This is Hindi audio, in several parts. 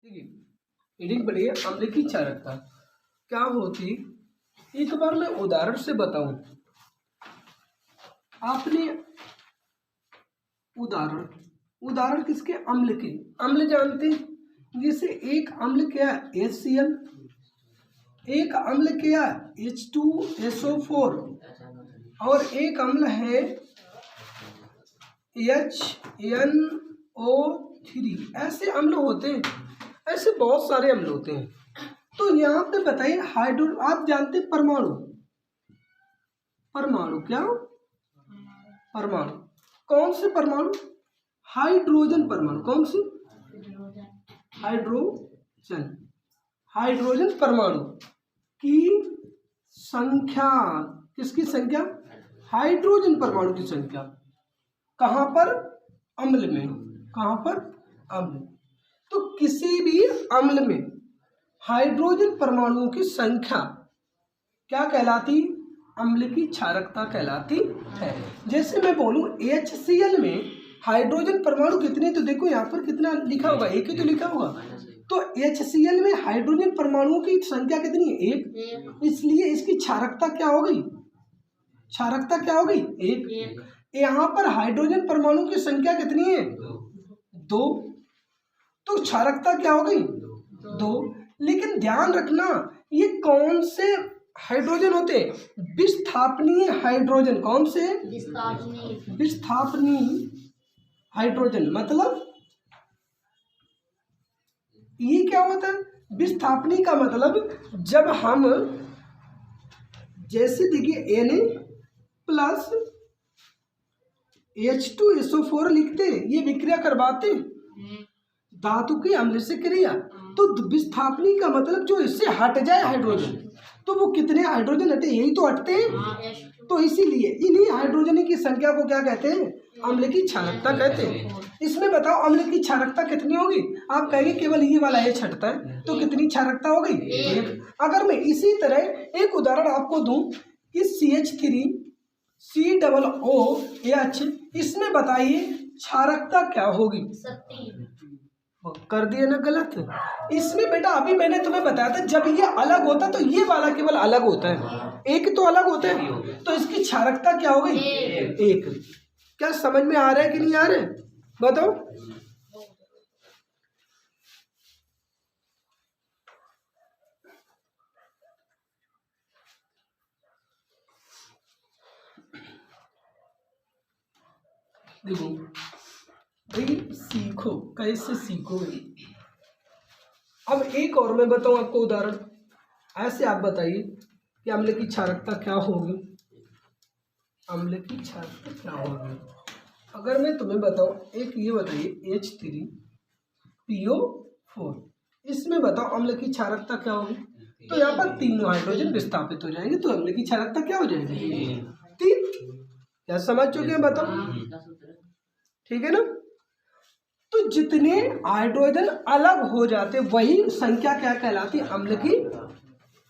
देखिए रीडिंग पढ़िए। अम्ल की क्षारकता क्या होती, एक बार मैं उदाहरण से बताऊं। आपने उदाहरण किसके? अम्ल के। अम्ल जानते हैं, जैसे एक अम्ल क्या है HCl, एक अम्ल क्या है H2SO4 और एक अम्ल है HNO3। ऐसे अम्ल होते हैं, ऐसे बहुत सारे अम्ल होते हैं। तो यहाँ पे बताइए आप जानते हैं परमाणु क्या? परमाणु कौन से परमाणु? हाइड्रोजन परमाणु। कौन सी? हाइड्रोजन परमाणु की संख्या, किसकी संख्या? हाइड्रोजन परमाणु की संख्या कहाँ पर? अम्ल में। कहाँ पर? अम्ल। तो किसी भी अम्ल में हाइड्रोजन परमाणुओं की संख्या क्या कहलाती? अम्ल की क्षारकता कहलाती है। जैसे मैं बोलूं HCl में हाइड्रोजन परमाणु कितने, तो देखो यहाँ पर कितना लिखा होगा, एक ही तो लिखा होगा। तो HCl में हाइड्रोजन परमाणुओं की संख्या कितनी है? एक। इसलिए इसकी क्षारकता क्या हो गई? क्षारकता क्या हो गई? एक। यहाँ पर हाइड्रोजन परमाणु की संख्या कितनी है? दो। तो क्षारकता क्या हो गई? दो। लेकिन ध्यान रखना, ये कौन से हाइड्रोजन होते हैं? विस्थापनीय हाइड्रोजन। कौन से? विस्थापनीय हाइड्रोजन। मतलब ये क्या होता है? विस्थापनीय का मतलब जब हम, जैसे देखिए Na+ H2SO4 लिखते हैं, ये विक्रिया करवाते धातु की अम्ल से क्रिया। तो विस्थापनीय का मतलब जो इससे हट जाए हाइड्रोजन, तो वो कितने हाइड्रोजन हटे? यही तो हटते हैं। तो इसीलिए इन्हीं हाइड्रोजन की संख्या को क्या कहते हैं? अम्ल की क्षारकता कहते हैं। इसमें बताओ अम्ल की क्षारकता कितनी होगी? आप कहेंगे केवल ये वाला H हटता है, तो कितनी क्षारकता हो गई? एक। अगर मैं इसी तरह एक उदाहरण आपको दूं कि CH3COOH, इसमें बताइए क्षारकता क्या होगी? कर दिए ना गलत। इसमें बेटा अभी मैंने तुम्हें बताया था, जब ये अलग होता है तो ये वाला केवल अलग होता है, एक तो अलग होता है, तो इसकी क्षारकता क्या हो गई? एक। क्या समझ में आ रहा है कि नहीं आ रहा है? बताओ। देखो भाई, सीखो कैसे सीखोगे। अब एक और मैं बताऊं आपको उदाहरण। ऐसे आप बताइए कि अम्ल की क्षारकता क्या होगी? अम्ल की क्षारकता क्या होगी? अगर मैं तुम्हें बताऊं, एक ये बताइए H3PO4, इसमें बताओ अम्ल की क्षारकता क्या होगी? तो यहाँ पर तीनों हाइड्रोजन विस्थापित हो जाएंगे, तो अम्ल की क्षारकता क्या हो जाएगी? 3। क्या समझ चुके हैं? बताओ। ठीक है ना? तो जितने हाइड्रोजन अलग हो जाते वही संख्या क्या कहलाती? अम्ल की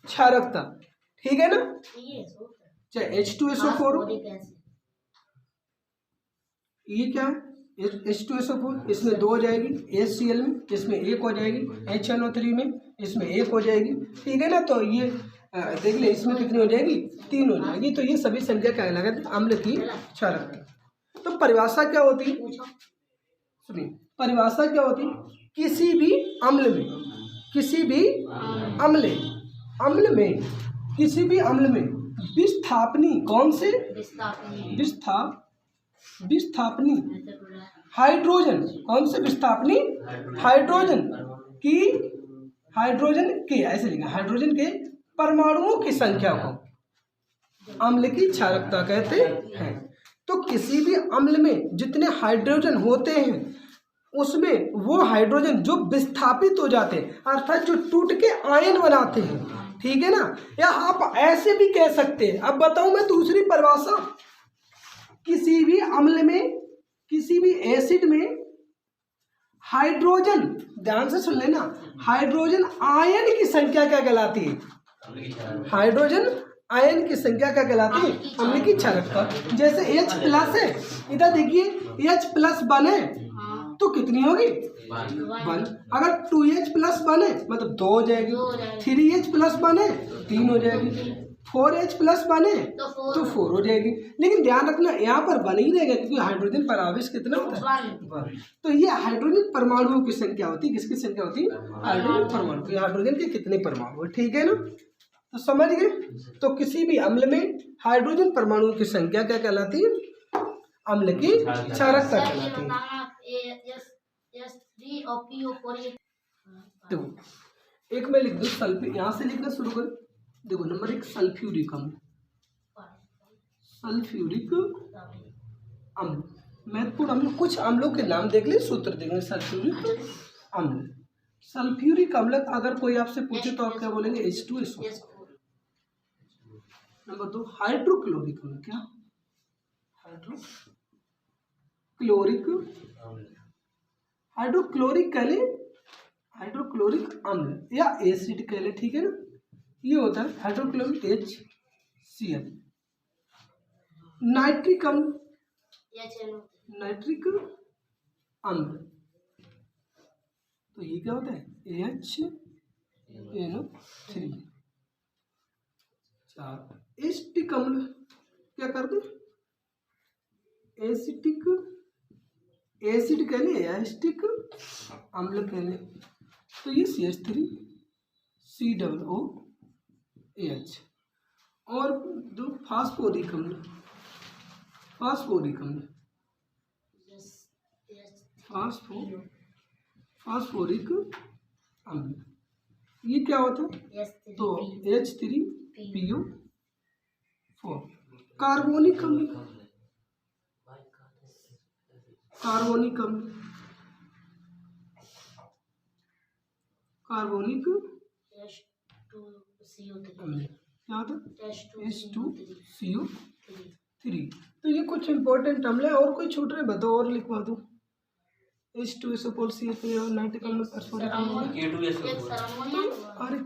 क्षारकता। ठीक है ना? चाहे H2SO4, ये क्या है? H2SO4, इसमें 2 हो जाएगी, HCl में इसमें 1 हो जाएगी, HNO3 में इसमें 1 हो जाएगी। ठीक है ना? तो ये देख ले, इसमें कितनी हो जाएगी? 3 हो जाएगी। तो ये सभी संख्या क्या कहलाती? अम्ल की क्षारकता। तो परिभाषा क्या होती है? सुनिए, परिभाषा क्या होती? किसी भी अम्ल में विस्थापनी, कौन से? विस्थापनी हाइड्रोजन। कौन से? विस्थापनी हाइड्रोजन के ऐसे लिखा, हाइड्रोजन के परमाणुओं की संख्या को अम्ल की क्षारकता कहते हैं। तो किसी भी अम्ल में जितने हाइड्रोजन होते हैं उसमें वो हाइड्रोजन जो विस्थापित हो जाते हैं, अर्थात जो टूट के आयन बनाते हैं। ठीक है ना? या आप ऐसे भी कह सकते हैं। अब बताऊं मैं दूसरी परिभाषा। किसी भी अम्ल में, किसी भी एसिड में हाइड्रोजन, ध्यान से सुन लेना, हाइड्रोजन आयन की संख्या क्या कहलाती है? हाइड्रोजन आयन की संख्या क्या कहलाती है? अम्ल की क्षारकता। जैसे H+ है, इधर देखिए H+ बने, तो कितनी होगी 1। अगर 2H+1 है मतलब 2 हो जाएगी, 3H+1 है 3 हो जाएगी, 4H+1 है तो 4 हो जाएगी। लेकिन ध्यान रखना यहाँ पर 1 ही रहेगा क्योंकि हाइड्रोजन परावेश कितना होता है 1। तो ये हाइड्रोजन परमाणुओं की संख्या होती है, किसकी संख्या होती है हाइड्रोजन परमाणु की। हाइड्रोजन के कितने परमाणु है, ठीक है ना, तो समझ गए। तो किसी भी अम्ल में हाइड्रोजन परमाणुओं की संख्या क्या कहलाती है, अम्ल की क्षारकता कहलाती है। देखो एक मैं लिख दूं सल्फ्यूरिक, यहाँ से लिखना शुरू कर। देखो नंबर 1 सल्फ्यूरिक अम्ल, सल्फ्यूरिक अम्ल महत्वपूर्ण अम्ल। कुछ अम्लों के नाम देख ले, सूत्र देखेंगे। सल्फ्यूरिक अम्ल, सल्फ्यूरिक अम्ल अगर कोई आपसे पूछे तो आप क्या बोलेंगे H2SO। नंबर 2 हाइड्रोक्लोरिक अम्ल, क्या हाइड्रोक्लोरिक, हाइड्रोक्लोरिक कह ले, हाइड्रोक्लोरिक अम्ल या एसिड कह ले, ठीक है ना। ये होता है हाइड्रोक्लोरिक HCl। नाइट्रिक अम्ल, नाइट्रिक अम्ल तो ये क्या होता है HNO3। एसिटिक अम्ल क्या कर दे, एसिटिक, एसिड कह ले, एसिटिक अम्ल कह ले तो ये CH3COOH। और जो फास्फोरिक अम्ल, फास्फोरिक अम्ल, फास्फोरिक अम्ल ये क्या होता है, तो H3PO4। कार्बोनिक अम्ल, कार्बोनिक अम्ल, कार्बोनिक अम्ल क्या होता है H2CO3। तो ये कुछ इंपॉर्टेंट अम्ल है। और कोई छूट रहे बताओ और लिखवा दो। H2SO4 और नाइट्रिक अम्ल, फॉस्फोरिक अम्ल, अरे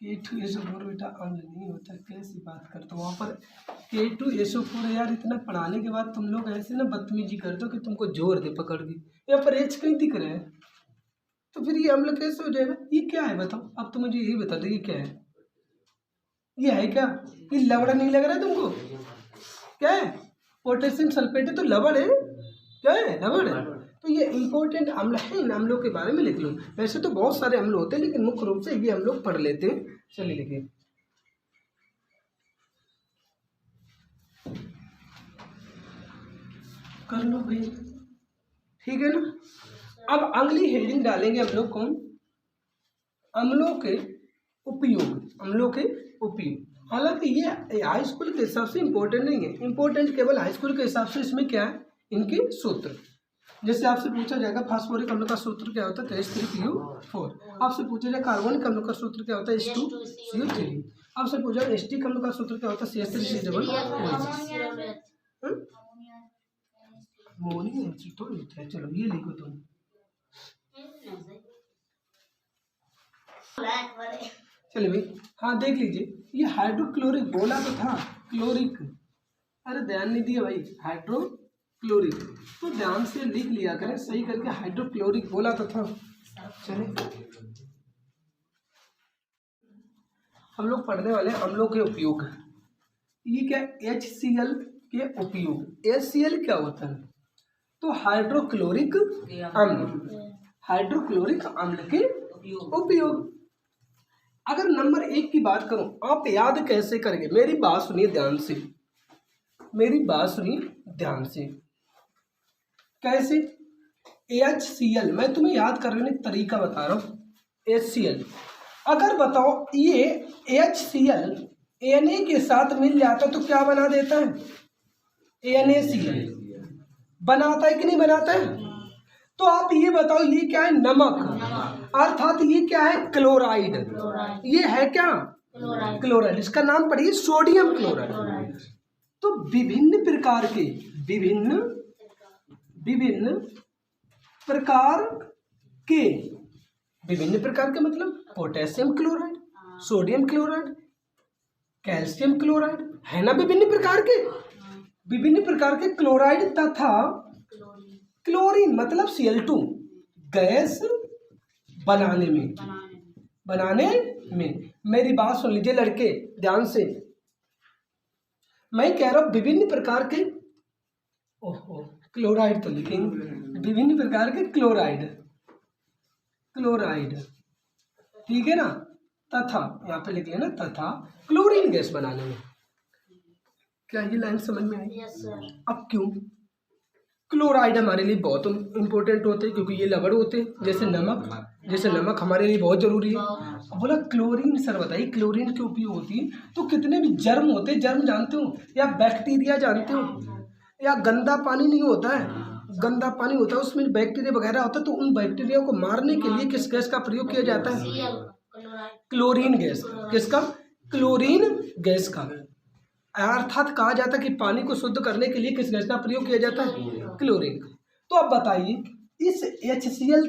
K2SO4 बेटा अम्ल नहीं होता, कैसी बात करते हो वहाँ पर K2SO4 यार। इतना पढ़ाने के बाद तुम लोग ऐसे ना बदतमीजी करते हो कि तुमको जोर दे पकड़ के, यहाँ पर H कहीं दिख रहा है तो फिर ये अम्ल कैसे हो जाएगा। ये क्या है बताओ, अब तो मुझे यही बता दो ये क्या है, ये है क्या, ये लवड़ नहीं लग रहा है तुमको, क्या है पोटेशियम सल्फेट है तो लवड़ है, क्या है लवड़ है। तो ये इंपॉर्टेंट अम्ल है, इन अम्लों के बारे में लिख लो। वैसे तो बहुत सारे अम्ल होते हैं लेकिन मुख्य रूप से ये हम लोग पढ़ लेते हैं। चलिए लिखिए, कर लो भाई, ठीक है ना। अब अगली हेडिंग डालेंगे हम लोग कौन, अम्लों के उपयोग, अम्लों के उपयोग। हालांकि ये हाई स्कूल के हिसाब से इम्पोर्टेंट नहीं है, इम्पोर्टेंट केवल हाई स्कूल के हिसाब से इसमें क्या है, इनके सूत्र। जैसे आपसे पूछा जाएगा फास्फोरिक अम्ल का सूत्र क्या होता है, तो H3PO4। आपसे पूछा जाए कार्बोनिक अम्ल का सूत्र क्या होता है, H2CO3। आपसे पूछा जाए एसिटिक अम्ल का सूत्र क्या होता है, CH3COOH। अमोनियम तो होता है। चलो ये लिखो तुम, चलिए भाई हाँ देख लीजिए, ये हाइड्रोक्लोरिक बोला तो था, क्लोरिक, अरे ध्यान नहीं दिया भाई, हाइड्रोक्लोरिक तो ध्यान से लिख लिया करें सही करके, हाइड्रोक्लोरिक बोला तो था। चले हम लोग पढ़ने वाले हैं अम्लों के उपयोग। ये क्या HCl के उपयोग, HCl क्या होता है, तो हाइड्रोक्लोरिक अम्ल, हाइड्रोक्लोरिक अम्ल के उपयोग। अगर नंबर 1 की बात करूं, आप याद कैसे करेंगे, मेरी बात सुनिए ध्यान से, मेरी बात सुनिए ध्यान से। कैसे HCl, मैं तुम्हें याद करने का तरीका बता रहा हूं। HCl अगर बताओ ये HCl Na के साथ मिल जाता तो क्या बना देता है, NaCl बनाता है कि नहीं बनाता है। तो आप ये बताओ ये क्या है, नमक, अर्थात ये क्या है, क्लोराइड। ये है क्या, क्लोराइड। इसका नाम पढ़िए सोडियम क्लोराइड। तो विभिन्न प्रकार के, विभिन्न प्रकार के मतलब potassium chloride, sodium chloride, calcium chloride, है ना। विभिन्न प्रकार के क्लोराइड तथा क्लोरीन मतलब Cl2 गैस बनाने में। मेरी बात सुन लीजिए लड़के ध्यान से, मैं कह रहा हूं विभिन्न प्रकार के क्लोराइड तो लिखेंगे, विभिन्न प्रकार के क्लोराइड, ठीक है ना, तथा यहाँ पे लिख लेना तथा क्लोरीन गैस बनाने में। क्या ये लाइन समझ में आई? Yes sir. अब क्यों क्लोराइड हमारे लिए बहुत इंपॉर्टेंट होते हैं, क्योंकि ये लवण होते हैं, जैसे नमक हमारे लिए बहुत जरूरी है। अब बोला क्लोरीन, सर बताइए क्लोरीन क्यों उपयोग होती है? तो कितने भी जर्म होते हैं, जर्म जानते हो, या बैक्टीरिया जानते हो, या गंदा पानी नहीं होता है, गंदा पानी होता है उसमें बैक्टीरिया वगैरह होता है, तो उन बैक्टीरिया को मारने के लिए किस गैस का प्रयोग किया जाता है? Chlorine gas. किसका? क्लोरीन गैस का। अर्थात कहा जाता है कि पानी को शुद्ध करने के लिए किस गैस का प्रयोग किया जाता है? क्लोरीन का। तो अब बताइए इस HCl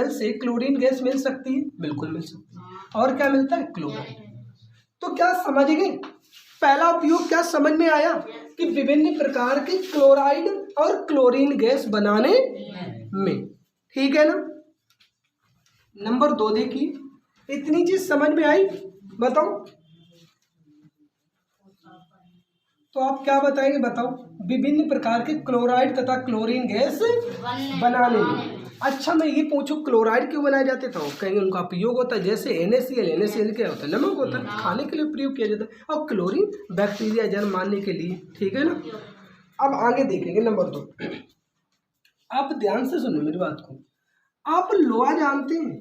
से क्लोरीन गैस मिल सकती है? बिल्कुल मिल सकती है। और क्या मिलता है? क्लोराइड। तो क्या समझ गए? पहला उपयोग क्या समझ में आया कि विभिन्न प्रकार के क्लोराइड और क्लोरीन गैस बनाने में, ठीक है ना। नंबर 2 देखिए, इतनी चीज समझ में आई? बताओ तो आप क्या बताएंगे? बताओ। विभिन्न प्रकार के क्लोराइड तथा क्लोरीन गैस बनाने में। अच्छा मैं ये पूछूं क्लोराइड क्यों बनाए जाते थे? कहीं उनका उपयोग होता है, जैसे NaCl क्या होता है? नमक होता है, खाने के लिए प्रयोग किया जाता है, और क्लोरीन बैक्टीरिया जन्म मारने के लिए, ठीक है ना। अब आगे देखेंगे नंबर 2। आप ध्यान से सुनो मेरी बात को। आप लोहा जानते हैं?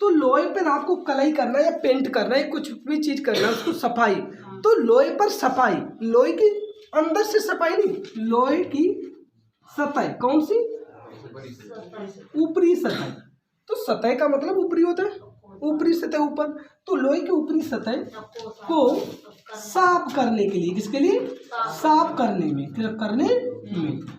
तो लोहे पर आपको कलई करना या पेंट करना है, कुछ भी चीज करना, उसको सफाई, तो लोहे पर सफाई, लोहे की अंदर से सफाई नहीं, लोहे की सतह, कौन सी? ऊपरी सतह। तो सतह का मतलब ऊपरी होता है, ऊपरी सतह ऊपर। तो लोहे की ऊपरी सतह को साफ करने के लिए, किसके लिए? साफ करने में,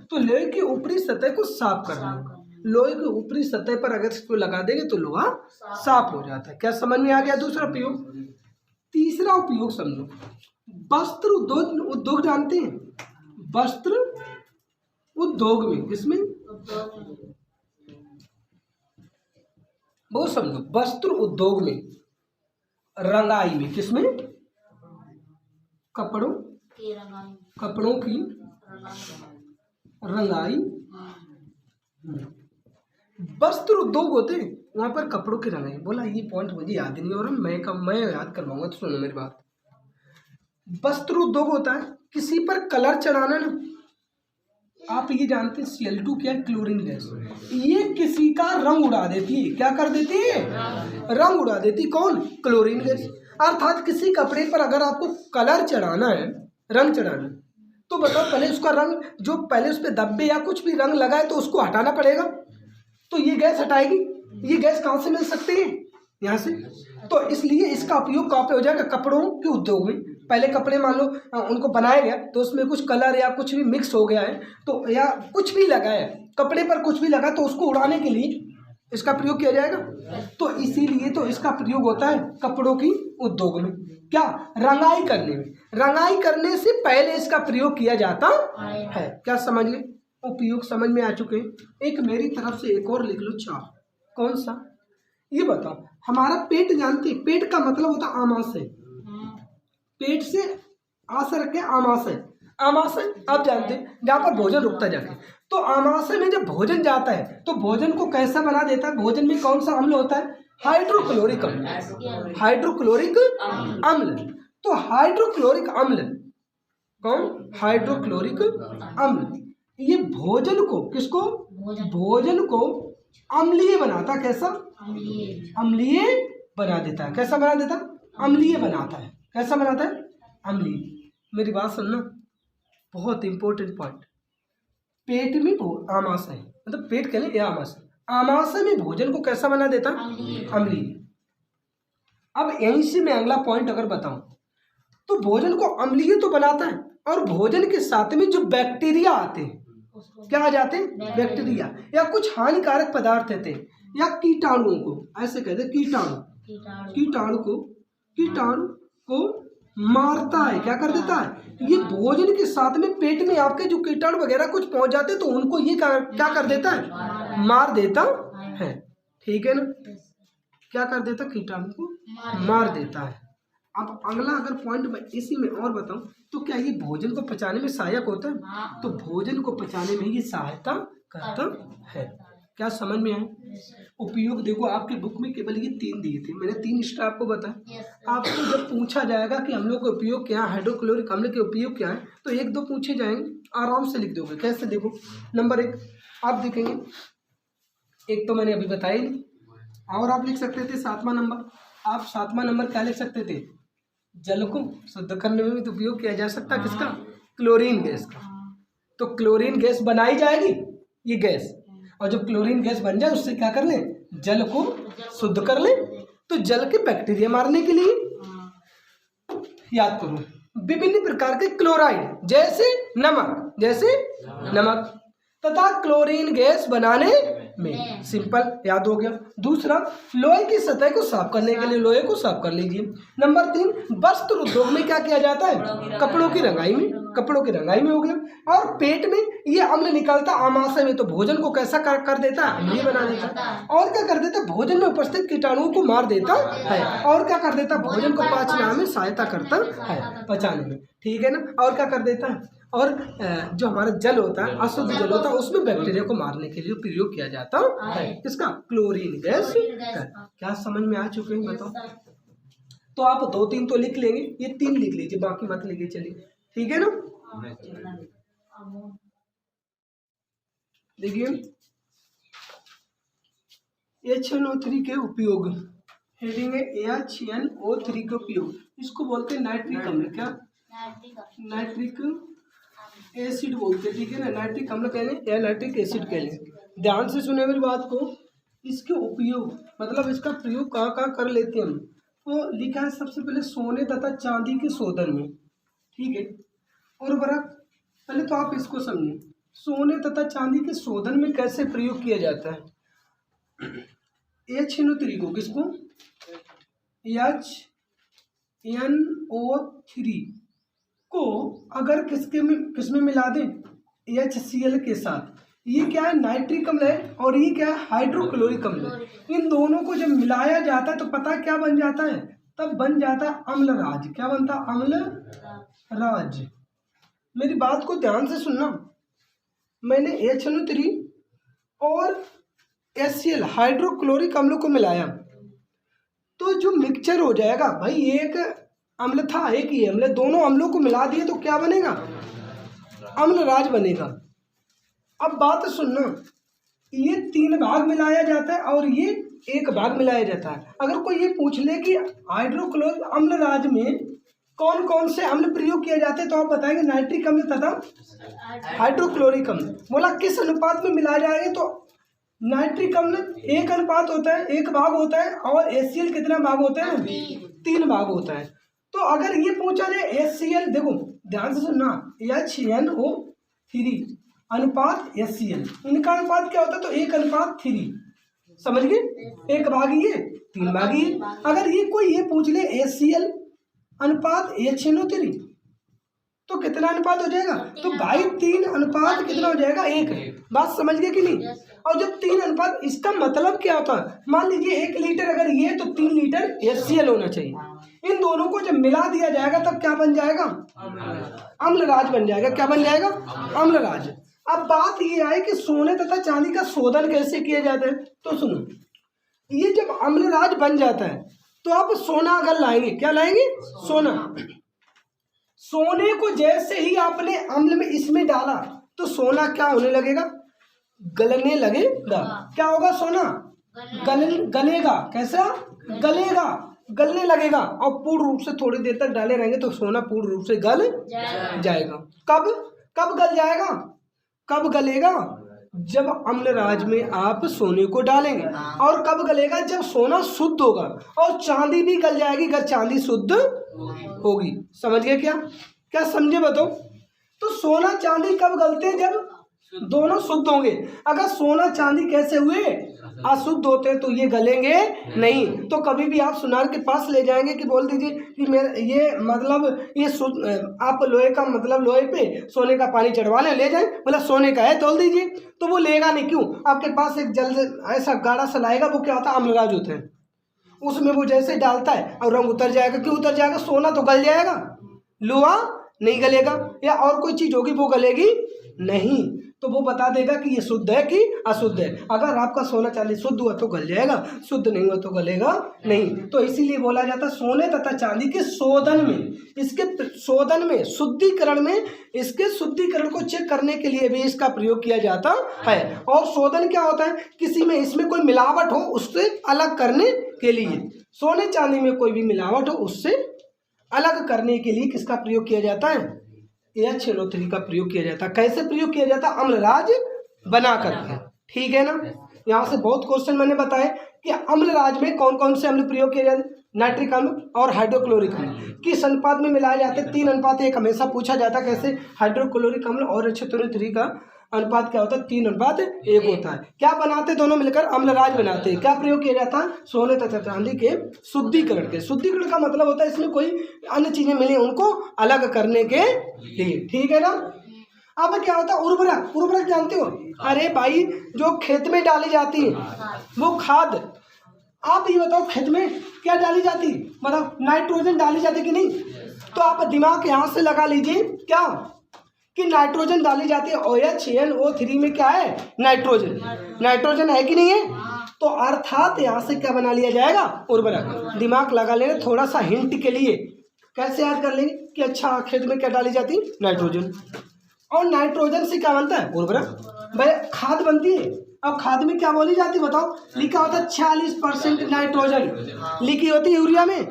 तो लोहे की ऊपरी सतह को साफ करने में, लोहे की ऊपरी सतह पर अगर इसको लगा देंगे तो लोहा साफ हो जाता है। क्या समझ में आ गया? दूसरा उपयोग। तीसरा उपयोग समझो, वस्त्र उद्योग जानते हैं? वस्त्र उद्योग में, किसमें? वो समझो, वस्त्र उद्योग में, रंगाई में, किसमें? कपड़ों की रंगाई। वस्त्र उद्योग होते हैं, वहां पर कपड़ों की रंगाई। बोला ये पॉइंट मुझे याद नहीं हो रहा, मैं याद करवाऊंगा, तो सुनो मेरी बात। वस्त्र उद्योग होता है किसी पर कलर चढ़ाना ना। आप ये जानते हैं Cl2 क्या? Chlorine gas. ये किसी का रंग उड़ा देती है। क्या कर देती है? रंग उड़ा देती। कौन? Chlorine gas. अर्थात किसी कपड़े पर अगर आपको कलर चढ़ाना है, रंग चढ़ाना, तो बताओ पहले उसका रंग, जो पहले उस पर धब्बे या कुछ भी रंग लगा है तो उसको हटाना पड़ेगा, तो ये गैस हटाएगी। ये गैस कहाँ से मिल सकती है? यहाँ से। तो इसलिए इसका उपयोग कहाँ पे हो जाएगा? कपड़ों के उद्योग में। पहले कपड़े मान लो उनको बनाया गया तो उसमें कुछ कलर या कुछ भी मिक्स हो गया है, तो या कुछ भी लगा है, कपड़े पर कुछ भी लगा, तो उसको उड़ाने के लिए इसका प्रयोग किया जाएगा। तो इसीलिए तो इसका प्रयोग होता है कपड़ों की उद्योग में। क्या? रंगाई करने में। रंगाई करने से पहले इसका प्रयोग किया जाता है। क्या समझ गए? उपयोग समझ में आ चुके हैं। एक मेरी तरफ से एक और लिख लो, 4। कौन सा? ये बताओ, हमारा पेट जानते? पेट का मतलब होता है आमाशय। पेट से आशय रखे आमाशय। आमाशय आप जानते हैं, जहाँ पर भोजन रुकता जाके। तो आमाशय में जब भोजन जाता है तो भोजन को कैसा बना देता है? भोजन में कौन सा अम्ल होता है? हाइड्रोक्लोरिक अम्ल। हाइड्रोक्लोरिक अम्ल। तो हाइड्रोक्लोरिक अम्ल कौन? हाइड्रोक्लोरिक अम्ल। ये भोजन को, किसको? भोजन को अम्लीय बनाता। कैसा? अम्लीय बना देता है। कैसा बना देता? अम्लीय बनाता है। कैसा बनाता है? अम्लीय। मेरी बात सुनना, बहुत इंपॉर्टेंट पॉइंट। पेट में आमाशय, मतलब पेट के लिए आमाशय, आमाशय में भोजन को कैसा बना देता? अम्लीय। अब यहीं से मैं अगला पॉइंट अगर बताऊं, तो भोजन को अम्लीय तो बनाता है, और भोजन के साथ में जो बैक्टीरिया आते हैं, क्या आ जाते हैं? बैक्टीरिया या कुछ हानिकारक पदार्थ होते हैं, या कीटाणुओं को, ऐसे कहते हैं कीटाणु, कीटाणु को मारता है, क्या कर देता है, ये भोजन के साथ में पेट में आपके जो कीटाणु वगैरह कुछ पहुंच जाते हैं तो उनको ये क्या कर देता है, मार देता है। ठीक है ना, क्या कर देता, कीटाणु को मार देता है। अब अगला अगर पॉइंट मैं इसी में और बताऊं तो क्या ये भोजन को पचाने में सहायक होता है, तो भोजन को पचाने में ये सहायता करता है। क्या समझ में आए? उपयोग देखो आपके बुक में केवल ये 3 दिए थे, मैंने 3 स्टेप आपको बताया। आपको जब पूछा जाएगा कि अम्लों का उपयोग क्या है, हाइड्रोक्लोरिक अम्ल के उपयोग क्या है, तो 1-2 पूछे जाएंगे, आराम से लिख दोगे। कैसे? देखो नंबर 1 आप देखेंगे, एक तो मैंने अभी बताया नहीं, और आप लिख सकते थे 7वां नंबर। आप 7वां नंबर क्या लिख सकते थे, जल को शुद्ध करने में भी तो उपयोग किया जा सकता है, किसका, क्लोरीन गैस का। तो क्लोरीन गैस बनाई जाएगी ये गैस, और जब क्लोरीन गैस बन जाए उससे क्या कर ले, जल को शुद्ध कर ले। तो जल के बैक्टीरिया मारने के लिए याद करो विभिन्न प्रकार के क्लोराइड जैसे नमक तथा क्लोरीन गैस बनाने में, सिंपल याद हो गया। दूसरा, लोहे की सतह को साफ करने के लिए लोहे को साफ कर लीजिए। नंबर 3, वस्त्र उद्योग में क्या किया जाता है, कपड़ों की रंगाई में हो गया। और पेट में ये अम्ल निकलता आमाशय में, तो भोजन को कैसा कर देता है, अम्लीय बना देता है। और क्या कर देता है, भोजन में उपस्थित कीटाणुओं को मार देता है। और क्या कर देता है, भोजन को पाचन में सहायता करता है, पचाने में। ठीक है ना। और क्या कर देता है, और जो हमारा जल होता है, अशुद्ध जल होता है, उसमें बैक्टीरिया को मारने के लिए प्रयोग किया जाता है, किसका, क्लोरीन गैस का। क्या समझ में आ चुके हैं, बताओ। तो आप 2-3 तो लिख लेंगे, ये 3 लिख लीजिए, बाकी मत लिखिए, चलिए ठीक है ना। देखिए HNO3 के उपयोग, हेडिंग है HNO3 के उपयोग, इसको बोलते हैं नाइट्रिक अम्ल। क्या, नाइट्रिक एसिड बोलते हैं, ठीक है ना। नाइट्रिक अम्ल कह लें या नाइट्रिक एसिड कह लें। ध्यान से सुने मेरी बात को। इसके उपयोग मतलब इसका प्रयोग कहाँ कर लेते हैं हम, तो लिखा है सबसे पहले सोने तथा चांदी के शोधन में, ठीक है। उर्वरक, पहले तो आप इसको समझिए, सोने तथा चांदी के शोधन में कैसे प्रयोग किया जाता है। HNO3 को, किसको, HNO3 को अगर किसमें मिला दें, HCl के साथ, ये क्या है, नाइट्रिक अम्ल है, और ये क्या है, हाइड्रोक्लोरिक अम्ल है। इन दोनों को जब मिलाया जाता है तो पता क्या बन जाता है, तब बन जाता है अम्लराज। क्या बनता है, अम्लराज। मेरी बात को ध्यान से सुनना, मैंने HNO3 और HCl हाइड्रोक्लोरिक अम्ल को मिलाया तो जो मिक्सचर हो जाएगा भाई, एक अम्ल था एक ही अम्ल, दोनों अम्लों को मिला दिए तो क्या बनेगा, अम्लराज बनेगा। अब बात सुनना, ये 3 भाग मिलाया जाता है और ये 1 भाग मिलाया जाता है। अगर कोई ये पूछ ले कि हाइड्रोक्लोरिक अम्लराज में कौन कौन से अम्ल प्रयोग किए जाते हैं, तो आप बताएंगे नाइट्रिक अम्ल तथा हाइड्रोक्लोरिक अम्ल। बोला किस अनुपात में मिलाया जाएगा, तो नाइट्रिक अम्ल 1 अनुपात होता है, 1 भाग होता है, और HCl कितना भाग होता है, 3 भाग होता है। तो अगर ये पूछा जाए HCl, देखो ध्यान से सुनना, HNO3 अनुपात HCl, इनका अनुपात क्या होता है, तो 1:3, समझ गए, 1 भाग ये 3 भाग ये। अगर ये कोई ये पूछ ले HCl अनुपात HNO3 तो कितना अनुपात हो जाएगा, तो भाई 3 अनुपात कितना हो जाएगा, 1। बात समझ गए कि नहीं। और जब 3 अनुपात, इसका मतलब क्या होता है, मान लीजिए 1 लीटर अगर ये तो 3 लीटर HCl होना चाहिए। इन दोनों को जब मिला दिया जाएगा तब क्या बन जाएगा, अम्लराज बन जाएगा। क्या बन जाएगा, अम्लराज। अब बात ये आए कि सोने तथा चांदी का शोधन कैसे किया जाता है, तो सुनो, ये जब अम्लराज बन जाता है तो आप सोना अगर लाएंगे, क्या लाएंगे, सोना। सोने को जैसे ही आपने अम्ल में इसमें डाला तो सोना क्या होने लगेगा, गलने लगेगा। क्या होगा, सोना गलेगा। कैसा, गलेगा, गलने लगेगा। और पूर्ण रूप से थोड़ी देर तक डाले रहेंगे तो सोना पूर्ण रूप से गल जाएगा। कब गल जाएगा, कब गलेगा, जब अम्लराज में आप सोने को डालेंगे। और कब गलेगा, जब सोना शुद्ध होगा, और चांदी भी गल जाएगी अगर चांदी शुद्ध होगी। समझ गए, क्या समझे बताओ। तो सोना चांदी कब गलते हैं, जब दोनों शुद्ध होंगे। अगर सोना चांदी कैसे हुए, अशुद्ध होते हैं तो ये गलेंगे नहीं। तो कभी भी आप सुनार के पास ले जाएंगे कि बोल दीजिए कि मेरे ये मतलब ये शुद्ध, आप लोहे का मतलब लोहे पे सोने का पानी चढ़वा ले जाए, मतलब सोने का है तोल दीजिए, तो वो लेगा नहीं। क्यों? आपके पास एक जल्द ऐसा गाढ़ा सा लाएगा, वो क्या होता है, अम्लराज होते हैं, उसमें वो जैसे डालता है और रंग उतर जाएगा। क्यों उतर जाएगा? सोना तो गल जाएगा, लोहा नहीं गलेगा, या और कोई चीज़ होगी वो गलेगी नहीं। तो वो बता देगा कि ये शुद्ध है कि अशुद्ध है। अगर आपका सोना चांदी शुद्ध हुआ तो गल जाएगा, शुद्ध नहीं हुआ तो गलेगा नहीं। तो इसीलिए बोला जाता है सोने तथा चांदी के शोधन में, इसके शोधन में, शुद्धिकरण में, इसके शुद्धिकरण को चेक करने के लिए भी इसका प्रयोग किया जाता है। और शोधन क्या होता है? किसी में इसमें कोई मिलावट हो उससे अलग करने के लिए, सोने चांदी में कोई भी मिलावट हो उससे अलग करने के लिए किसका प्रयोग किया जाता है? HNO3 का प्रयोग किया जाता है। कैसे प्रयोग किया जाता है? अम्लराज बना करके। ठीक है ना? यहाँ से बहुत क्वेश्चन मैंने बताए कि अम्लराज में कौन कौन से अम्ल प्रयोग किए जाते हैं। नाइट्रिक अम्ल और हाइड्रोक्लोरिक अम्ल किस अनुपात में मिलाए जाते हैं? 3:1 हमेशा पूछा जाता है। कैसे? हाइड्रोक्लोरिक अम्ल और HNO3 का अनुपात क्या होता है? 3:1 होता है। क्या बनाते दोनों मिलकर? अम्लराज बनाते हैं। क्या प्रयोग किया जाता है? सोने तथा चांदी के शुद्धिकरण के। शुद्धिकरण का मतलब होता है इसमें कोई अन्य चीजें मिली उनको अलग करने के लिए। ठीक है ना? अब क्या होता है? उर्वरक। उर्वरक जानते हो? अरे भाई, जो खेत में डाली जाती है वो खाद। आप ये बताओ खेत में क्या डाली जाती, मतलब नाइट्रोजन डाली जाती कि नहीं? तो आप दिमाग यहाँ से लगा लीजिए क्या कि नाइट्रोजन डाली जाती है। OHNO3 में क्या है? नाइट्रोजन। नाइट्रोजन है कि नहीं है? तो अर्थात यहाँ से क्या बना लिया जाएगा? उर्वरक। दिमाग लगा लेना थोड़ा सा हिंट के लिए। कैसे याद कर लेंगे कि अच्छा खेत में क्या डाली जाती है? नाइट्रोजन। और नाइट्रोजन से क्या बनता है? उर्वरक। भाई खाद बनती है। अब खाद में क्या बोली जाती है बताओ? लिखा होता है 40% नाइट्रोजन लिखी होती है यूरिया में।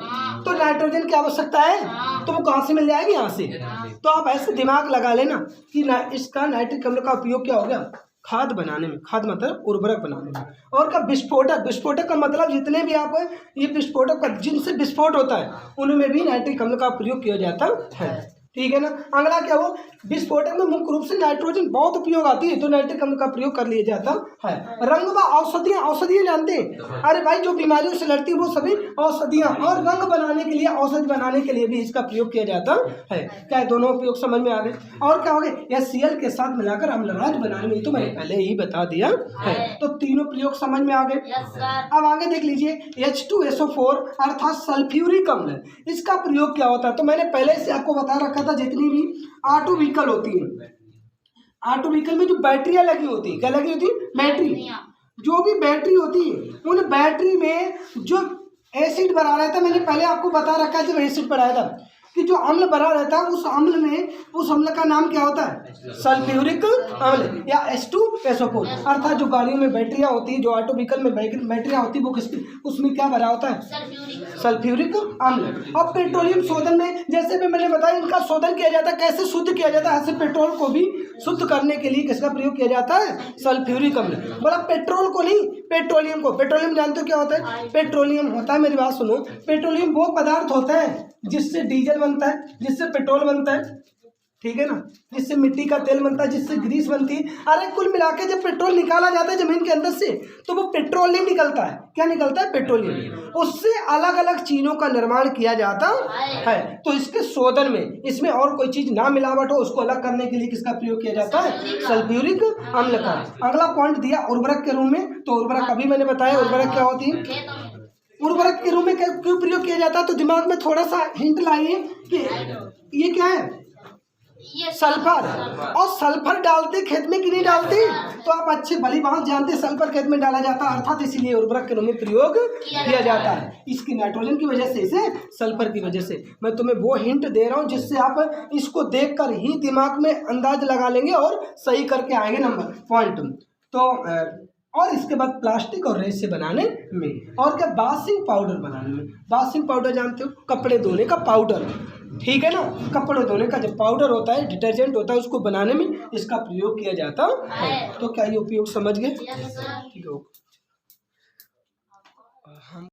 तो नाइट्रोजन की आवश्यकता है तो वो कहाँ से मिल जाएगी? यहाँ से। तो आप ऐसे दिमाग लगा लेना कि इसका नाइट्रिक अम्ल का उपयोग क्या हो गया? खाद बनाने में। खाद मतलब उर्वरक बनाने में। और का विस्फोटक। विस्फोटक का मतलब जितने भी आप ये विस्फोटक का जिनसे विस्फोट होता है उनमें भी नाइट्रिक अम्ल का प्रयोग किया जाता है। ठीक है ना? अगला क्या हो? विस्फोटक में मुख्य रूप से नाइट्रोजन बहुत उपयोग आती है तो नाइट्रिक अम्ल का प्रयोग कर लिया जाता है। रंग व औषधियाँ। औषधियाँ जानते हैं? अरे भाई, जो बीमारियों से लड़ती है वो सभी औषधियाँ। और रंग बनाने के लिए, औषधि बनाने के लिए भी इसका प्रयोग किया जाता है। क्या है? दोनों उपयोग समझ में आ गए। और क्या हो गए? HCl के साथ मिलाकर अम्लराज बनाने में, तो मैंने पहले ही बता दिया है। तो तीनों प्रयोग समझ में आ गए। अब आगे देख लीजिए H2SO4 अर्थात सल्फ्यूरिक अम्ल। इसका प्रयोग क्या होता है? तो मैंने पहले से आपको बता रखा था, जितनी भी ऑटो व्हीकल होती है, ऑटो व्हीकल में जो बैटरियां लगी होती है, क्या लगी होती है? बैटरी। जो भी बैटरी होती है उन बैटरी में जो एसिड भरा रहता है, मैंने पहले आपको बता रखा है जब एसिड भराया था कि जो अम्ल भरा रहता है उस अम्ल में, उस अम्ल का नाम क्या होता है? सल्फ्यूरिक अम्ल या H2SO4। अर्थात जो गाड़ियों में बैटरियां होती है, जो ऑटो व्हीकल में बैटरियां होती है, वो किसकी, उसमें क्या भरा होता है? सल्फ्यूरिक अम्ल। और पेट्रोलियम शोधन में जैसे भी मैंने बताया इनका शोधन किया जाता है। कैसे शुद्ध किया जाता है? ऐसे पेट्रोल को भी शुद्ध करने के लिए किसका प्रयोग किया जाता है? सल्फ्यूरिक अम्ल। बोला पेट्रोल को नहीं, पेट्रोलियम को। पेट्रोलियम जानते हो क्या होता है? पेट्रोलियम होता है, मेरी बात सुनो, पेट्रोलियम वो पदार्थ होता है जिससे डीजल बनता है, जिससे पेट्रोल बनता है, ठीक है ना, जिससे मिट्टी का तेल बनता है, जिससे ग्रीस बनती है। अरे कुल मिला के जब पेट्रोल निकाला जाता है जमीन के अंदर से तो वो पेट्रोलियम निकलता है। क्या निकलता है? पेट्रोलियम। उससे अलग अलग चीजों का निर्माण किया जाता है। तो इसके शोधन में इसमें और कोई चीज ना मिलावट हो उसको अलग करने के लिए किसका प्रयोग किया जाता है? सल्फ्यूरिक अम्ल का। अगला पॉइंट दिया उर्वरक के रूप में। तो उर्वरक अभी मैंने बताया उर्वरक क्या होती है। उर्वरक के रूप में क्यों प्रयोग किया जाता है? तो दिमाग में थोड़ा सा हिंट लाइए कि ये क्या है? सल्फर। और सल्फर डालते खेत में कि नहीं डालते? तो आप अच्छे भली बात जानते, सल्फर खेत में डाला जाता है, अर्थात इसीलिए उर्वरक के रूप में प्रयोग किया जाता है। इसकी नाइट्रोजन की वजह से, इसे सल्फर की वजह से। मैं तुम्हें वो हिंट दे रहा हूँ जिससे आप इसको देखकर ही दिमाग में अंदाज लगा लेंगे और सही करके आएंगे नंबर पॉइंट। तो और इसके बाद प्लास्टिक और रेसे बनाने में, और क्या? वॉशिंग पाउडर बनाने में। वॉशिंग पाउडर जानते हो? कपड़े धोने का पाउडर, ठीक है ना? कपड़े धोने का जब पाउडर होता है, डिटर्जेंट होता है, उसको बनाने में इसका प्रयोग किया जाता है। तो क्या ये उपयोग समझ गए? ठीक है।